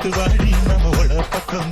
விட்டு வாடி நம்மோட பக்கம்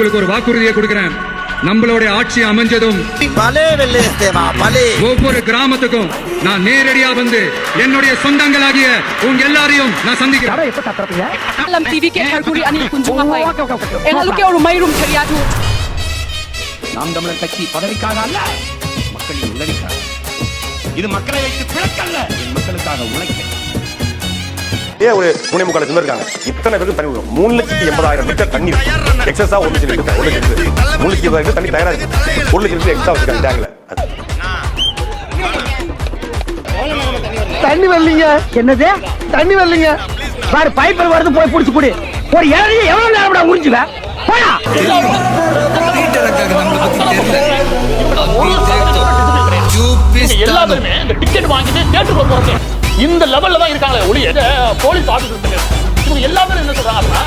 உங்களுக்கு ஒரு வாக்குறுதியை கொடுக்கிறேன். நம்மளுடைய ஆட்சி அமைஞ்சதும் ஒவ்வொரு கிராமத்துக்கும் நான் நேரடியா வந்து என்னுடைய சொந்தங்களாகிய உங்க எல்லாரையும் நான் சந்திக்கிறேன். நாம் தமிழர் கட்சி பதவிக்காக அல்ல, மக்களின் உதவிக்காக. இது மக்களை வைத்து பிளக்கல்ல, என் மக்களுக்காக உழைக்க. ஒரு 3.25 லட்சம் இருக்காங்க. இத்தனை பேருக்கு தண்ணி 3,80,000 லிட்டர் தண்ணி எக்ஸஸா 1 லட்சம் லிட்டர் 3,20,000 லிட்டர் தண்ணி தயாரா இருக்கு. 1 லட்சம் லிட்டர் எக்ஸ்ட்ரா வச்சிருக்காங்க டேங்க்ல. தண்ணி வரலீங்க. என்னது தண்ணி வரலீங்க? பாரு பைப்பர் வருது, போய் புடிச்சு குடி. ஒரு ஏழையை எவ்வளவு நேரம் உறிஞ்சுவேன் போயா. எல்லாருமே இந்த டிக்கெட் வாங்கிட்டு தேட்டருக்கு போறாங்க. இந்த லெவல்ல தான் இருக்காங்களே ஒளிய போலீஸ் ஆபீசர் இவங்க எல்லாமே என்ன சொல்றாங்கன்னா,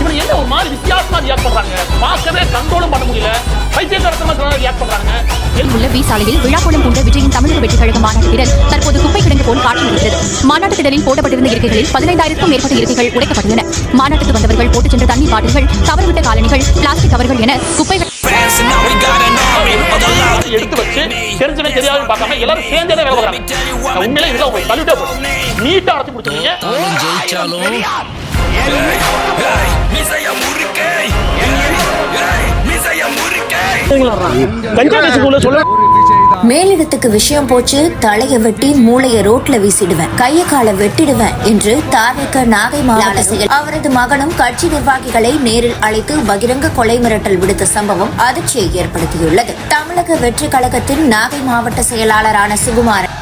இவங்க என்ன ஒரு மாதிரி வித்தியாசமா ரியாக்ட் பண்றாங்க, பார்க்கவே கண்ட்ரோலும் பண்ண முடியல, பைத்தியக்காரத்தமா ரியாக்ட் பண்றாங்க. உள்ள வி சாலையில் விழாக்கோளம் கொண்ட விஜயின் தமிழக வெற்றி கழக மாநாட்டு திடல் தற்போது குப்பை கிடங்கு போல் காட்சியளிக்கிறது. மாநாட்டு திடலில் போடப்பட்டிருந்த இருக்கைகளில் 15,000க்கும் மேற்பட்ட இருக்கைகள் உடைக்கப்பட்டுள்ளன. மாநாட்டுக்கு வந்தவர்கள் போட்டுச் சென்ற தண்ணீர் பாட்டில்கள், தவறுவிட்ட காலணிகள், பிளாஸ்டிக் கவர்கள் என குப்பைகள் எடுத்து வச்சு தெரிஞ்சவே தெரியாது பார்க்காம எல்லாரும் சேர்ந்தே வேலை பார்க்கறாங்க. உண்மையிலே இதுல உங்களுக்கு கல்விட்டே போகும். நீட்டா அடைச்சு கொடுத்துருக்கீங்க. மேலிடத்துக்கு விஷயம் போச்சு, தலையை வெட்டி மூளையை ரோட்ல வீசிடுவேன், கைய காலை வெட்டிடுவேன் என்று தாவேக நாகை மாவட்ட செயல் அவரது மகனும் கட்சி நிர்வாகிகளை நேரில் அழைத்து பகிரங்க கொலை மிரட்டல் விடுத்த சம்பவம் அதிர்ச்சியை ஏற்படுத்தியுள்ளது. தமிழக வெற்றி கழகத்தின் நாகை மாவட்ட செயலாளரான சுகுமாரன்